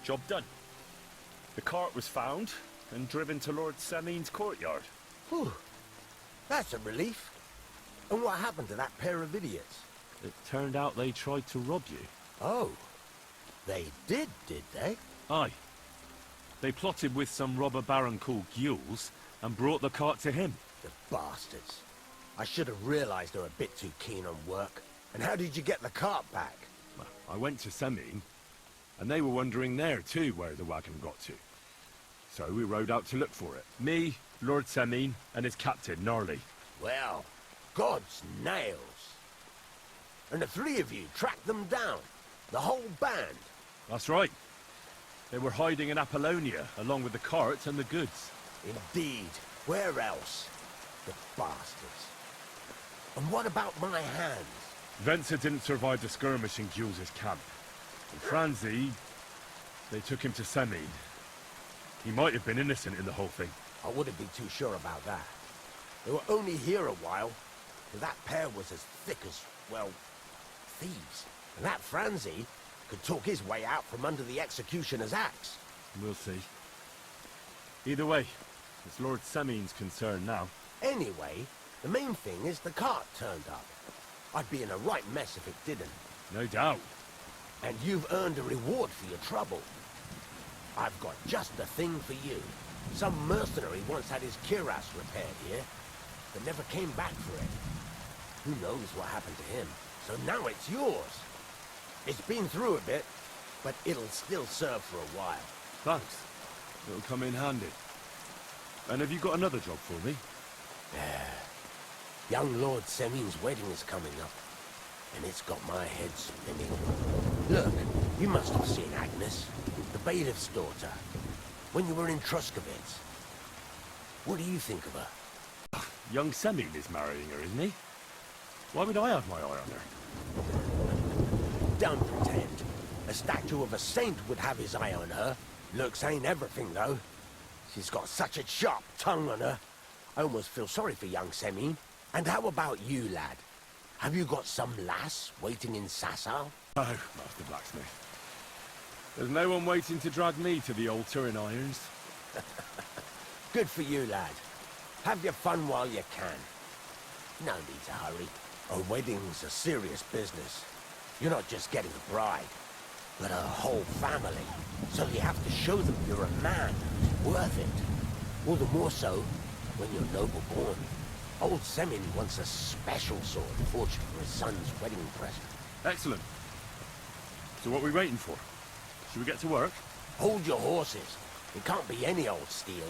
Job done. The cart was found and driven to Lord Samin's courtyard. Whew. That's a relief. And what happened to that pair of idiots? It turned out they tried to rob you. Oh. They did they? Aye. They plotted with some robber baron called Gules and brought the cart to him. The bastards. I should have realized they were a bit too keen on work. And how did you get the cart back? Well, I went to Samin, and they were wondering there too where the wagon got to. So we rode out to look for it. Me, Lord Samin, and his captain, Gnarly. Well, God's nails. And the three of you tracked them down? The whole band? That's right. They were hiding in Apollonia, along with the cart and the goods. Indeed. Where else? The bastards. And what about my hands? Venser didn't survive the skirmish in Gules' camp. And Franzi, they took him to Samin. He might have been innocent in the whole thing. I wouldn't be too sure about that. They were only here a while, but that pair was as thick as, well, thieves. And that Franzi could talk his way out from under the executioner's axe. We'll see. Either way, it's Lord Samin's concern now. Anyway, the main thing is the cart turned up. I'd be in a right mess if it didn't. No doubt. And you've earned a reward for your trouble. I've got just the thing for you. Some mercenary once had his cuirass repaired here, but never came back for it. Who knows what happened to him? So now it's yours. It's been through a bit, but it'll still serve for a while. Thanks. It'll come in handy. And have you got another job for me? Young Lord Samin's wedding is coming up, and it's got my head spinning. Look, you must have seen Agnes, the bailiff's daughter, when you were in Truskovitz. What do you think of her? Young Samin is marrying her, isn't he? Why would I have my eye on her? Don't pretend. A statue of a saint would have his eye on her. Looks ain't everything, though. She's got such a sharp tongue on her. I almost feel sorry for young Samin. And how about you, lad? Have you got some lass waiting in Sasau? No, Master Blacksmith. There's no one waiting to drag me to the altar in irons. Good for you, lad. Have your fun while you can. No need to hurry. A wedding's a serious business. You're not just getting a bride, but a whole family. So you have to show them you're a man who's worth it. All the more so when you're noble born. Old Samin wants a special sword forged for his son's wedding present. Excellent. So what are we waiting for? Should we get to work? Hold your horses. It can't be any old steel.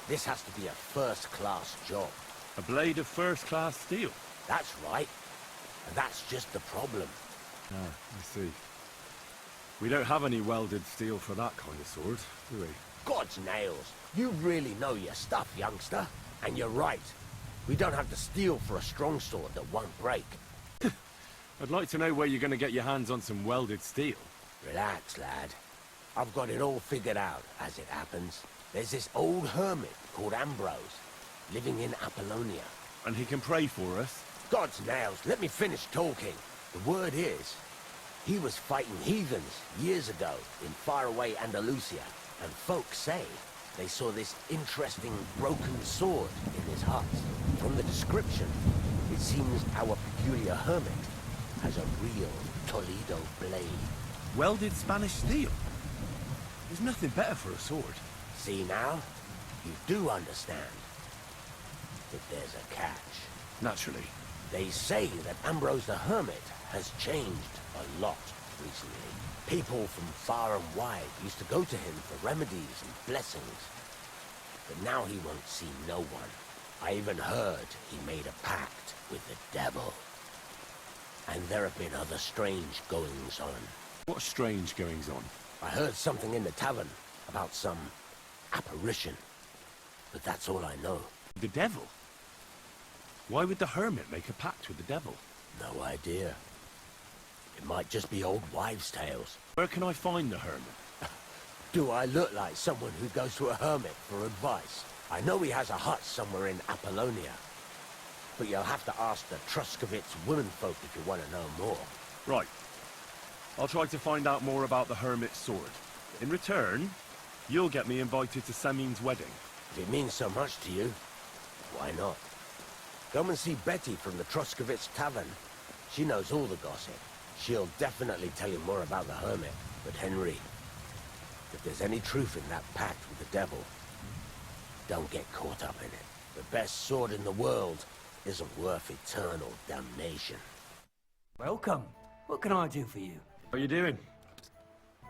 This has to be a first-class job. A blade of first-class steel? That's right. And that's just the problem. Ah, I see. We don't have any welded steel for that kind of sword, do we? God's nails. You really know your stuff, youngster. And you're right. We don't have the steel for a strong sword that won't break. I'd like to know where you're going to get your hands on some welded steel. Relax, lad. I've got it all figured out, as it happens. There's this old hermit called Ambrose, living in Apollonia. And he can pray for us? God's nails, let me finish talking. The word is, he was fighting heathens years ago in faraway Andalusia, and folks say they saw this interesting broken sword in his hut. From the description, it seems our peculiar hermit has a real Toledo blade. Welded Spanish steel? There's nothing better for a sword. See now? You do understand. But there's a catch. Naturally. They say that Ambrose the Hermit has changed a lot recently. People from far and wide used to go to him for remedies and blessings. But now he won't see no one. I even heard he made a pact with the devil. And there have been other strange goings-on. What strange goings-on? I heard something in the tavern about some apparition. But that's all I know. The devil? Why would the hermit make a pact with the devil? No idea. It might just be old wives' tales. Where can I find the hermit? Do I look like someone who goes to a hermit for advice? I know he has a hut somewhere in Apollonia. But you'll have to ask the Truskovitz womenfolk if you want to know more. Right. I'll try to find out more about the hermit's sword. In return, you'll get me invited to Samin's wedding. If it means so much to you, why not? Come and see Betty from the Troskovitz Tavern. She knows all the gossip. She'll definitely tell you more about the hermit. But Henry, if there's any truth in that pact with the devil, don't get caught up in it. The best sword in the world isn't worth eternal damnation. Welcome. What can I do for you? How you doing?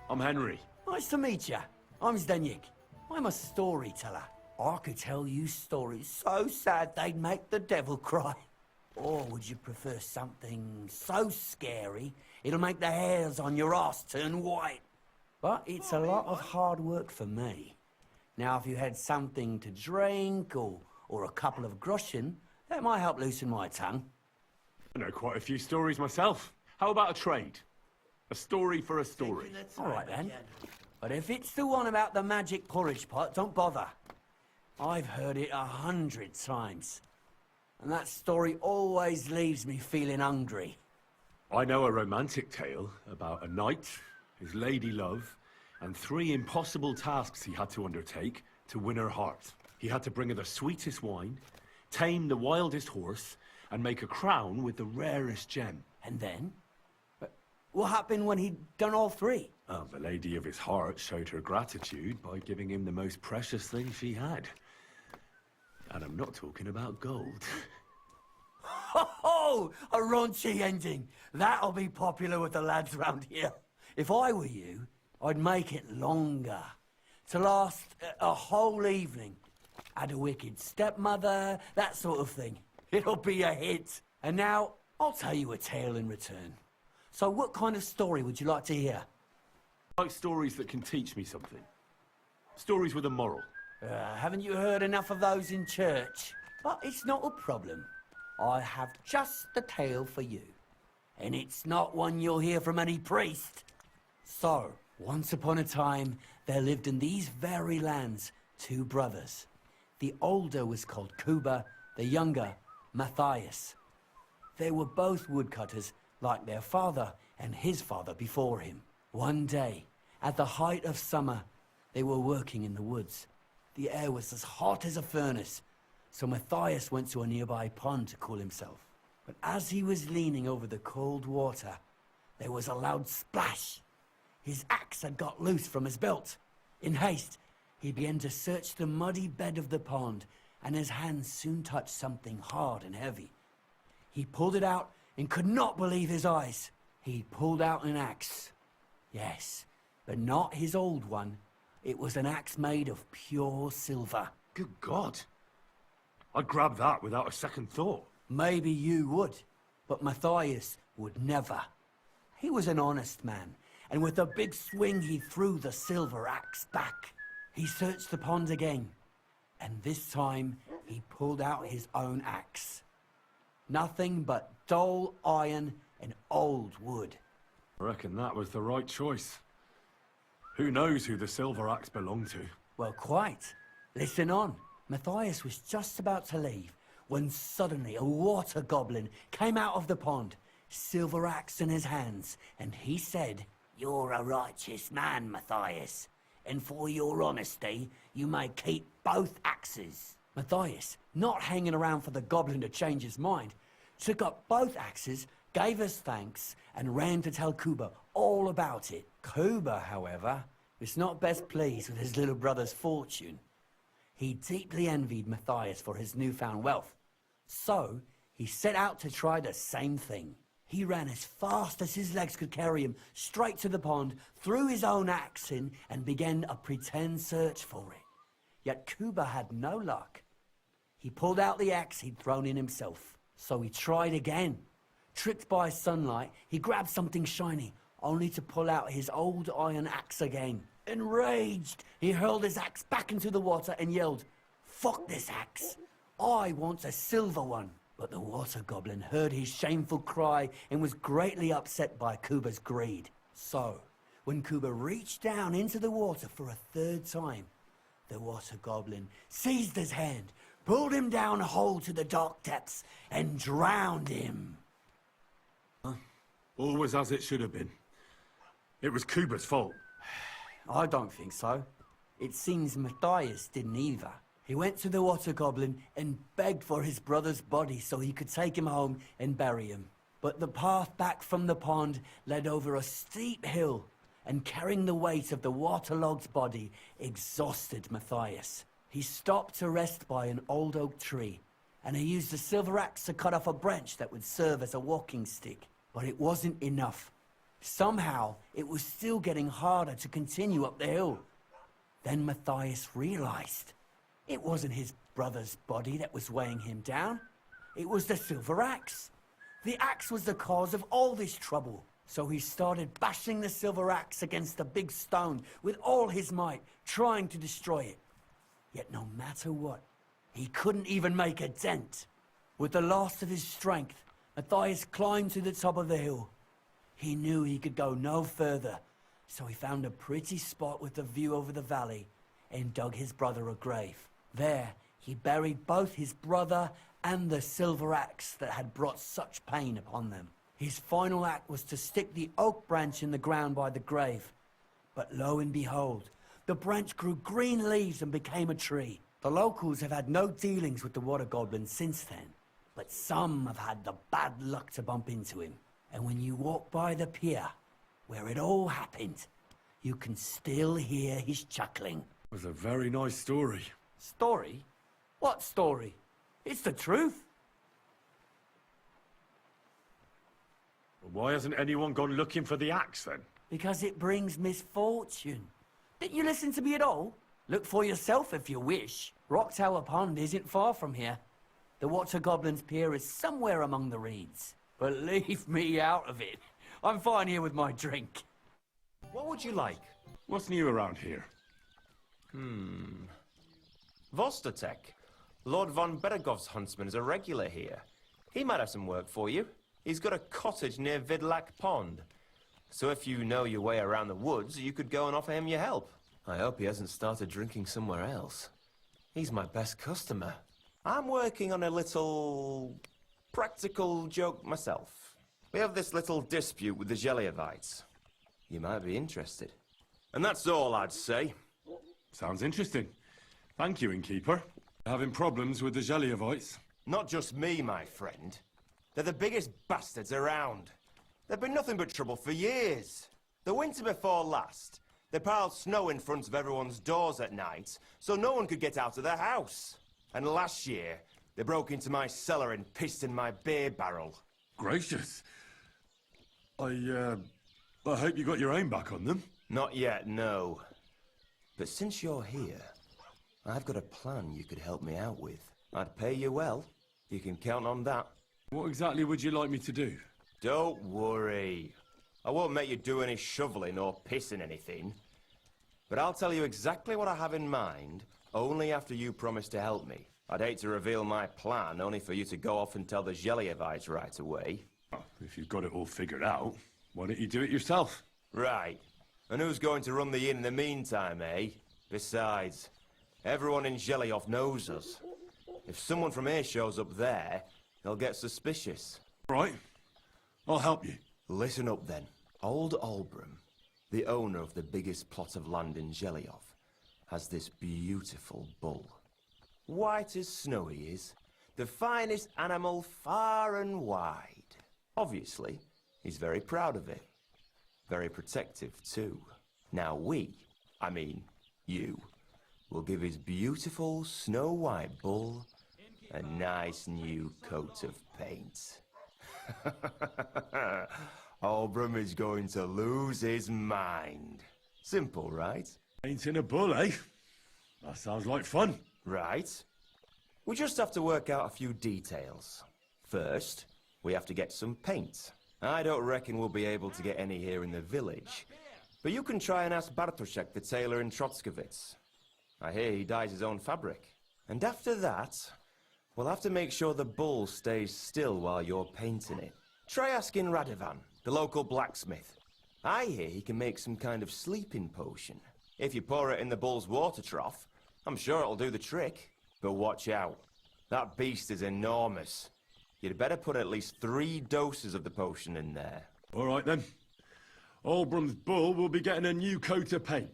I'm Henry. Nice to meet you. I'm Zdeněk. I'm a storyteller. I could tell you stories so sad they'd make the devil cry. Or would you prefer something so scary it'll make the hairs on your ass turn white? But it's a lot of hard work for me. Now, if you had something to drink or a couple of groschen, that might help loosen my tongue. I know quite a few stories myself. How about a trade? A story for a story. All right, then. But if it's the one about the magic porridge pot, don't bother. I've heard it 100 times. And that story always leaves me feeling hungry. I know a romantic tale about a knight, his lady love, and 3 impossible tasks he had to undertake to win her heart. He had to bring her the sweetest wine, tame the wildest horse, and make a crown with the rarest gem. And then? What happened when he'd done all 3? Well, the lady of his heart showed her gratitude by giving him the most precious thing she had. And I'm not talking about gold. Ho ho! A raunchy ending. That'll be popular with the lads round here. If I were you, I'd make it longer. To last a whole evening. Add a wicked stepmother, that sort of thing. It'll be a hit. And now, I'll tell you a tale in return. So what kind of story would you like to hear? I like stories that can teach me something. Stories with a moral. Haven't you heard enough of those in church? But it's not a problem. I have just the tale for you. And it's not one you'll hear from any priest. So, once upon a time, there lived in these very lands 2 brothers. The older was called Kuba, the younger, Matthias. They were both woodcutters, like their father and his father before him. One day, at the height of summer, they were working in the woods. The air was as hot as a furnace, so Matthias went to a nearby pond to cool himself. But as he was leaning over the cold water, there was a loud splash. His axe had got loose from his belt. In haste, he began to search the muddy bed of the pond, and his hands soon touched something hard and heavy. He pulled it out and could not believe his eyes. He pulled out an axe. Yes, but not his old one. It was an axe made of pure silver. Good God. I'd grab that without a second thought. Maybe you would, but Matthias would never. He was an honest man, and with a big swing he threw the silver axe back. He searched the pond again, and this time he pulled out his own axe. Nothing but dull iron and old wood. I reckon that was the right choice. Who knows who the silver axe belonged to? Well, quite. Listen on. Matthias was just about to leave when suddenly a water goblin came out of the pond, silver axe in his hands, and he said, "You're a righteous man, Matthias, and for your honesty, you may keep both axes." Matthias, not hanging around for the goblin to change his mind, took up both axes, gave us thanks, and ran to tell Kuba all about it. Kuba, however, was not best pleased with his little brother's fortune. He deeply envied Matthias for his newfound wealth. So, he set out to try the same thing. He ran as fast as his legs could carry him straight to the pond, threw his own axe in, and began a pretend search for it. Yet Kuba had no luck. He pulled out the axe he'd thrown in himself. So he tried again. Tricked by sunlight, he grabbed something shiny, only to pull out his old iron axe again. Enraged, he hurled his axe back into the water and yelled, "Fuck this axe! I want a silver one!" But the water goblin heard his shameful cry and was greatly upset by Kuba's greed. So, when Kuba reached down into the water for a 3rd time, the water goblin seized his hand, pulled him down a hole to the dark depths, and drowned him. All was as it should have been. It was Kuba's fault. I don't think so. It seems Matthias didn't either. He went to the water goblin and begged for his brother's body so he could take him home and bury him. But the path back from the pond led over a steep hill, and carrying the weight of the waterlogged body exhausted Matthias. He stopped to rest by an old oak tree, and he used a silver axe to cut off a branch that would serve as a walking stick. But it wasn't enough. Somehow, it was still getting harder to continue up the hill. Then Matthias realized it wasn't his brother's body that was weighing him down. It was the silver axe. The axe was the cause of all this trouble. So he started bashing the silver axe against the big stone with all his might, trying to destroy it. Yet no matter what, he couldn't even make a dent. With the last of his strength, Matthias climbed to the top of the hill. He knew he could go no further, so he found a pretty spot with a view over the valley and dug his brother a grave. There, he buried both his brother and the silver axe that had brought such pain upon them. His final act was to stick the oak branch in the ground by the grave. But lo and behold, the branch grew green leaves and became a tree. The locals have had no dealings with the water goblin since then, but some have had the bad luck to bump into him. And when you walk by the pier, where it all happened, you can still hear his chuckling. It was a very nice story. Story? What story? It's the truth. Why hasn't anyone gone looking for the axe then? Because it brings misfortune. Didn't you listen to me at all? Look for yourself if you wish. Rock Tower Pond isn't far from here. The Water Goblin's pier is somewhere among the reeds. But leave me out of it. I'm fine here with my drink. What would you like? What's new around here? Vostotek. Lord von Beregov's huntsman is a regular here. He might have some work for you. He's got a cottage near Vidlak Pond. So if you know your way around the woods, you could go and offer him your help. I hope he hasn't started drinking somewhere else. He's my best customer. I'm working on a little practical joke myself. We have this little dispute with the Gelievites. You might be interested. And that's all I'd say. Sounds interesting. Thank you, innkeeper. Having problems with the Gelievites? Not just me, my friend. They're the biggest bastards around. They've been nothing but trouble for years. The winter before last, they piled snow in front of everyone's doors at night, so no one could get out of their house. And last year, they broke into my cellar and pissed in my beer barrel. Gracious. I hope you got your aim back on them. Not yet, no. But since you're here, I've got a plan you could help me out with. I'd pay you well. You can count on that. What exactly would you like me to do? Don't worry. I won't make you do any shoveling or pissing anything. But I'll tell you exactly what I have in mind, only after you promise to help me. I'd hate to reveal my plan, only for you to go off and tell the Gelievites right away. Well, if you've got it all figured out, why don't you do it yourself? Right. And who's going to run the inn in the meantime, eh? Besides, everyone in Geliov knows us. If someone from here shows up there, they'll get suspicious. Right. I'll help you. Listen up then. Old Olbram, the owner of the biggest plot of land in Geliov, has this beautiful bull. White as snow he is, the finest animal far and wide. Obviously, he's very proud of it. Very protective too. Now you, will give his beautiful snow-white bull a nice new coat of paint. Olbram is going to lose his mind. Simple, right? Painting a bull, eh? That sounds like fun. Right. We just have to work out a few details. First, we have to get some paint. I don't reckon we'll be able to get any here in the village. But you can try and ask Bartoszek, the tailor in Trotskovitz. I hear he dyes his own fabric. And after that, we'll have to make sure the bull stays still while you're painting it. Try asking Radovan, the local blacksmith. I hear he can make some kind of sleeping potion. If you pour it in the bull's water trough, I'm sure it'll do the trick. But watch out. That beast is enormous. You'd better put at least 3 doses of the potion in there. All right then. Olbram's bull will be getting a new coat of paint.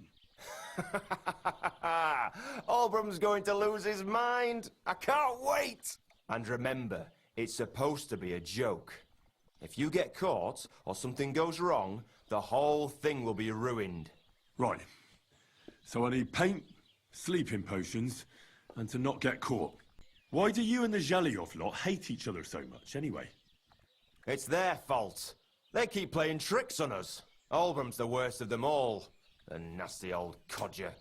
Albram's going to lose his mind. I can't wait. And remember, it's supposed to be a joke. If you get caught or something goes wrong, the whole thing will be ruined. Right. So I need paint, sleeping potions, and to not get caught. Why do you and the Zhelyov lot hate each other so much, anyway? It's their fault. They keep playing tricks on us. Albram's the worst of them all. The nasty old codger.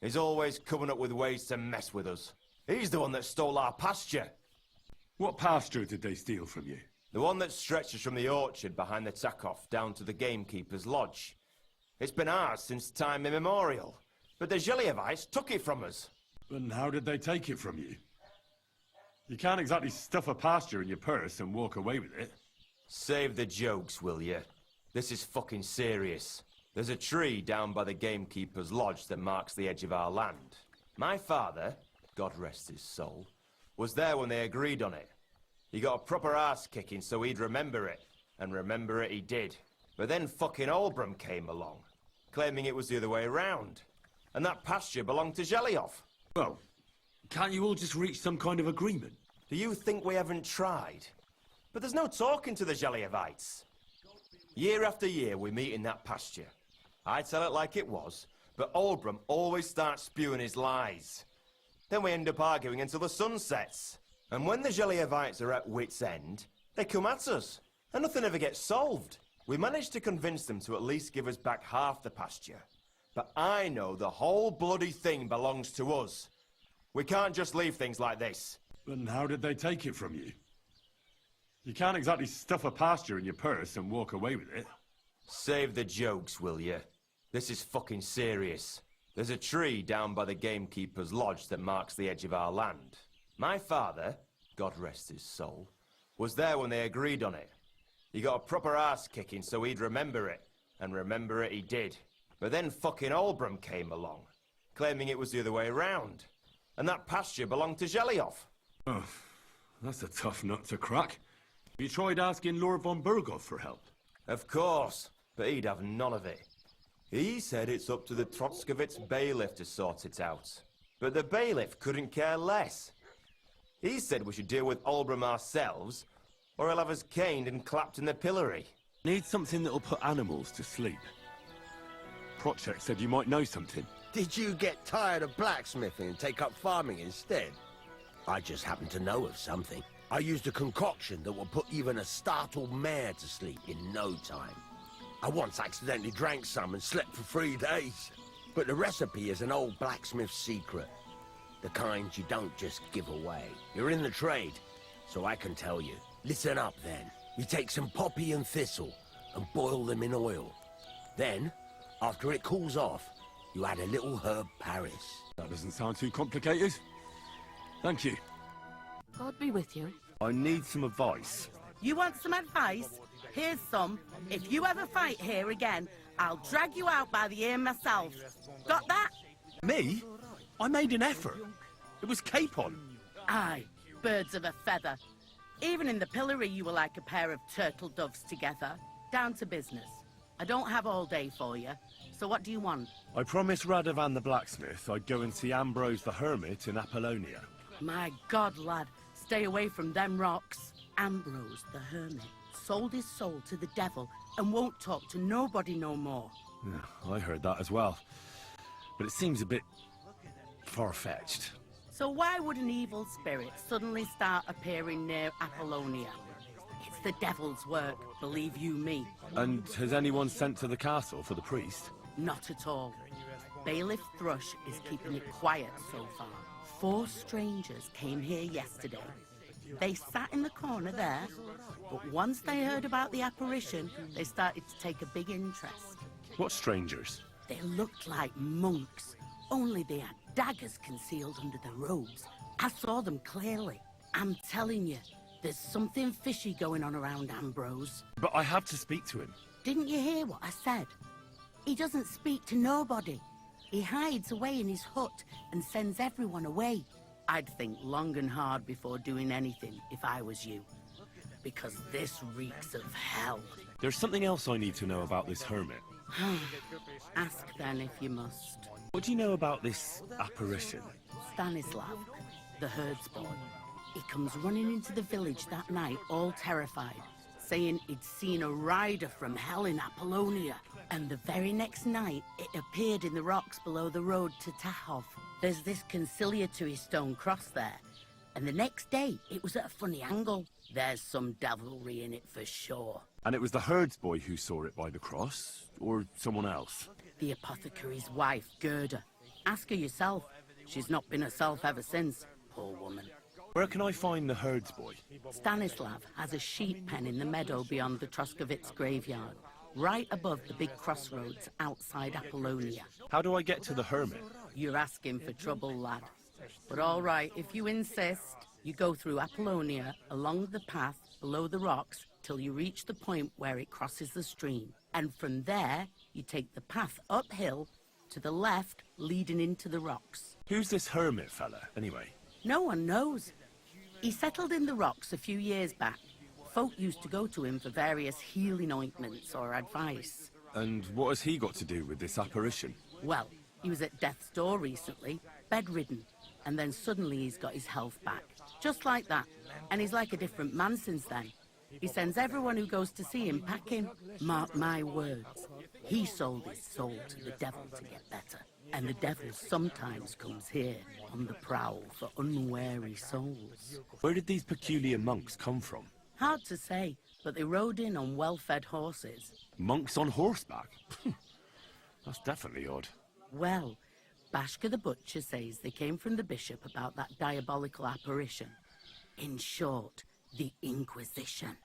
He's always coming up with ways to mess with us. He's the one that stole our pasture. What pasture did they steal from you? The one that stretches from the orchard behind the Takov down to the gamekeeper's lodge. It's been ours since time immemorial. But the Zhelyevites took it from us. And how did they take it from you? You can't exactly stuff a pasture in your purse and walk away with it. Save the jokes, will you? This is fucking serious. There's a tree down by the gamekeeper's lodge that marks the edge of our land. My father, God rest his soul, was there when they agreed on it. He got a proper ass-kicking so he'd remember it. And remember it he did. But then fucking Albram came along, claiming it was the other way around. And that pasture belonged to Zhelyov. Well, can't you all just reach some kind of agreement? Do you think we haven't tried? But there's no talking to the Zhelyevites. Year after year we meet in that pasture. I tell it like it was, but Albram always starts spewing his lies. Then we end up arguing until the sun sets. And when the Zhelyevites are at wit's end, they come at us. And nothing ever gets solved. We managed to convince them to at least give us back half the pasture. But I know the whole bloody thing belongs to us. We can't just leave things like this. And how did they take it from you? You can't exactly stuff a pasture in your purse and walk away with it. Save the jokes, will you? This is fucking serious. There's a tree down by the gamekeeper's lodge that marks the edge of our land. My father, God rest his soul, was there when they agreed on it. He got a proper ass-kicking so he'd remember it. And remember it he did. But then fucking Albram came along, claiming it was the other way around. And that pasture belonged to Zhelyov. Oh, that's a tough nut to crack. You tried asking Lord von Burgov for help? Of course, but he'd have none of it. He said it's up to the Trotskovitz bailiff to sort it out. But the bailiff couldn't care less. He said we should deal with Albram ourselves, or he'll have us caned and clapped in the pillory. Need something that'll put animals to sleep. Prochek said you might know something. Did you get tired of blacksmithing and take up farming instead? I just happen to know of something. I used a concoction that will put even a startled mare to sleep in no time. I once accidentally drank some and slept for 3 days. But the recipe is an old blacksmith's secret. The kind you don't just give away. You're in the trade, so I can tell you. Listen up then. You take some poppy and thistle and boil them in oil. Then, after it cools off, you add a little herb Paris. That doesn't sound too complicated. Thank you. God be with you. I need some advice. You want some advice? Here's some. If you ever fight here again, I'll drag you out by the ear myself. Got that? Me? I made an effort. It was capon. Aye, birds of a feather. Even in the pillory you were like a pair of turtle doves together. Down to business. I don't have all day for you, so what do you want? I promised Radovan the blacksmith I'd go and see Ambrose the hermit in Apollonia. My God, lad, stay away from them rocks. Ambrose the hermit sold his soul to the devil and won't talk to nobody no more. Yeah, I heard that as well. But it seems a bit far-fetched. So why would an evil spirit suddenly start appearing near Apollonia? It's the devil's work, believe you me. And has anyone sent to the castle for the priest? Not at all. Bailiff Thrush is keeping it quiet so far. 4 strangers came here yesterday. They sat in the corner there, but once they heard about the apparition, they started to take a big interest. What strangers? They looked like monks, only they had daggers concealed under their robes. I saw them clearly. I'm telling you, there's something fishy going on around Ambrose. But I have to speak to him. Didn't you hear what I said? He doesn't speak to nobody. He hides away in his hut and sends everyone away. I'd think long and hard before doing anything if I was you. Because this reeks of hell. There's something else I need to know about this hermit. Ask then if you must. What do you know about this apparition? Stanislav, the herdsboy. He comes running into the village that night, all terrified, saying he'd seen a rider from hell in Apollonia. And the very next night, it appeared in the rocks below the road to Tahov. There's this conciliatory stone cross there. And the next day, it was at a funny angle. There's some devilry in it for sure. And it was the herdsboy who saw it by the cross, or someone else? The apothecary's wife, Gerda. Ask her yourself. She's not been herself ever since, poor woman. Where can I find the herdsboy? Stanislav has a sheep pen in the meadow beyond the Troskovitz graveyard, right above the big crossroads outside Apollonia. How do I get to the hermit? You're asking for trouble, lad. But all right, if you insist, you go through Apollonia, along the path below the rocks, till you reach the point where it crosses the stream. And from there, you take the path uphill to the left, leading into the rocks. Who's this hermit fella, anyway? No one knows. He settled in the rocks a few years back. Folk used to go to him for various healing ointments or advice. And what has he got to do with this apparition? Well, he was at death's door recently, bedridden, and then suddenly he's got his health back. Just like that. And he's like a different man since then. He sends everyone who goes to see him packing. Mark my words. He sold his soul to the devil to get better. And the devil sometimes comes here on the prowl for unwary souls. Where did these peculiar monks come from? Hard to say, but they rode in on well-fed horses. Monks on horseback? That's definitely odd. Well, Bashka the butcher says they came from the bishop about that diabolical apparition. In short, the Inquisition.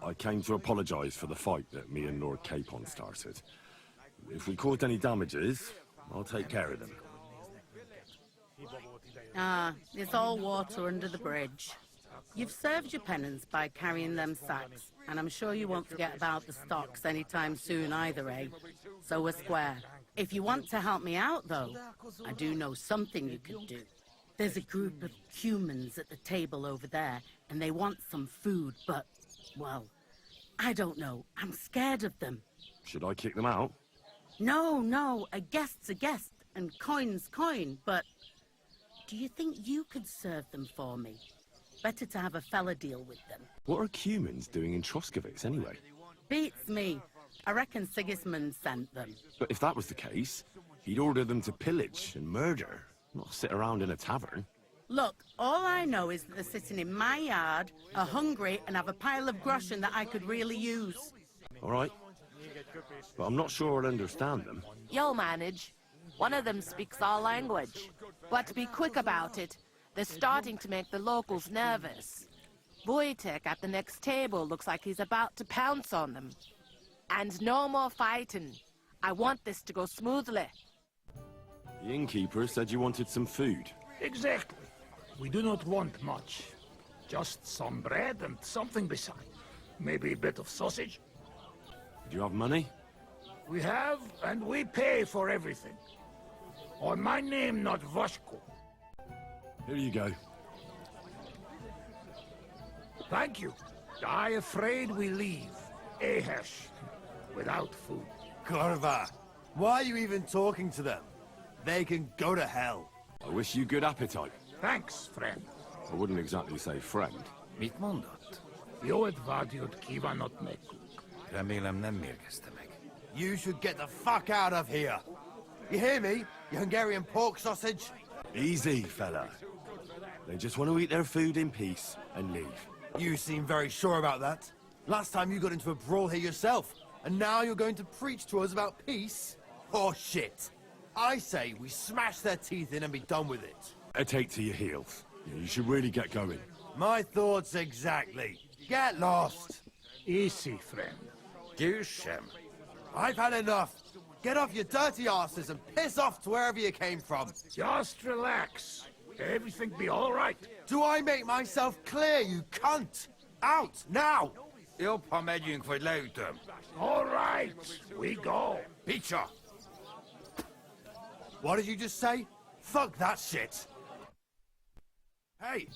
I came to apologise for the fight that me and Lord Capon started. If we caused any damages, I'll take care of them. Ah, it's all water under the bridge. You've served your penance by carrying them sacks, and I'm sure you won't forget about the stocks anytime soon either, eh? So we're square. If you want to help me out, though, I do know something you could do. There's a group of humans at the table over there, and they want some food, but, well, I don't know. I'm scared of them. Should I kick them out? No, a guest's a guest, and coin's coin, but do you think you could serve them for me? Better to have a fella deal with them. What are humans doing in Troskovitz, anyway? Beats me. I reckon Sigismund sent them. But if that was the case, he'd order them to pillage and murder, not sit around in a tavern. Look, all I know is that they're sitting in my yard, are hungry, and have a pile of groschen that I could really use. All right. But I'm not sure I'll understand them. You'll manage. One of them speaks our language. But be quick about it. They're starting to make the locals nervous. Wojtek at the next table looks like he's about to pounce on them. And no more fighting. I want this to go smoothly. The innkeeper said you wanted some food. Exactly. We do not want much. Just some bread and something beside. Maybe a bit of sausage. Do you have money? We have, and we pay for everything. On my name, not Vashko. Here you go. Thank you. I afraid we leave, Ahesh, without food. Korva, why are you even talking to them? They can go to hell. I wish you good appetite. Thanks, friend. I wouldn't exactly say friend. Mit mondott? Jót vágyod kívánok nekünk. Remélem nem mérgezte meg. You should get the fuck out of here. You hear me, you Hungarian pork sausage? Easy, fella. They just want to eat their food in peace and leave. You seem very sure about that. Last time you got into a brawl here yourself, and now you're going to preach to us about peace? Oh shit. I say we smash their teeth in and be done with it. Take to your heels. You should really get going. My thoughts exactly. Get lost. Easy, friend. Győzzem! I've had enough. Get off your dirty asses and piss off to wherever you came from. Just relax. Everything be all right. Do I make myself clear, you cunt? Out, now! Jobb, ha megyünk, vagy leütöm. All right, we go. Picture! What did you just say? Fuck that shit! Hey,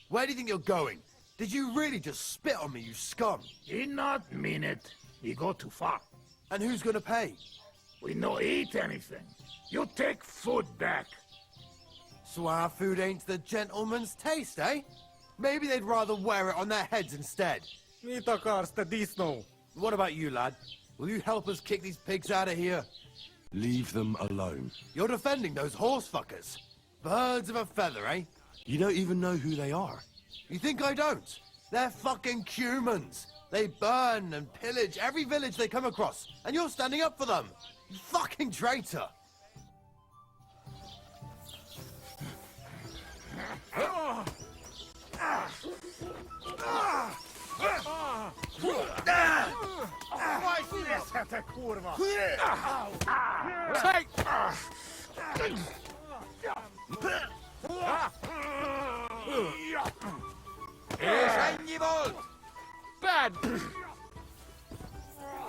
where do you think you're going? Did you really just spit on me, you scum? He not mean it. He go too far. And who's gonna pay? We no eat anything. You take food back. So our food ain't the gentleman's taste, eh? Maybe they'd rather wear it on their heads instead. What about you, lad? Will you help us kick these pigs out of here? Leave them alone. You're defending those horse fuckers. Birds of a feather, eh? You don't even know who they are. You think I don't? They're fucking humans. They burn and pillage every village they come across, and you're standing up for them. You fucking traitor. És ennyi volt? Bad!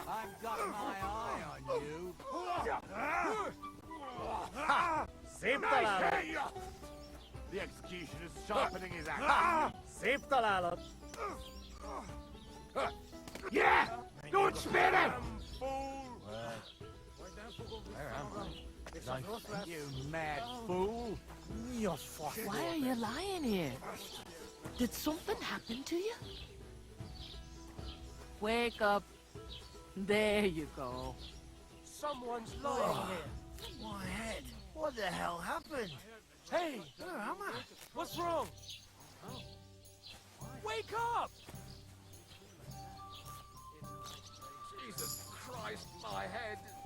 I've got my eye on you. Szép találat! The executioner's sharpening his axe. Szép találat! Yeah! Don't spit it! You mad fool. Why are you lying here? Did something happen to you? Wake up. There you go. Someone's lying here. My head. What the hell happened? Hey, where am I? What's wrong? Wake up! Jesus Christ, my head.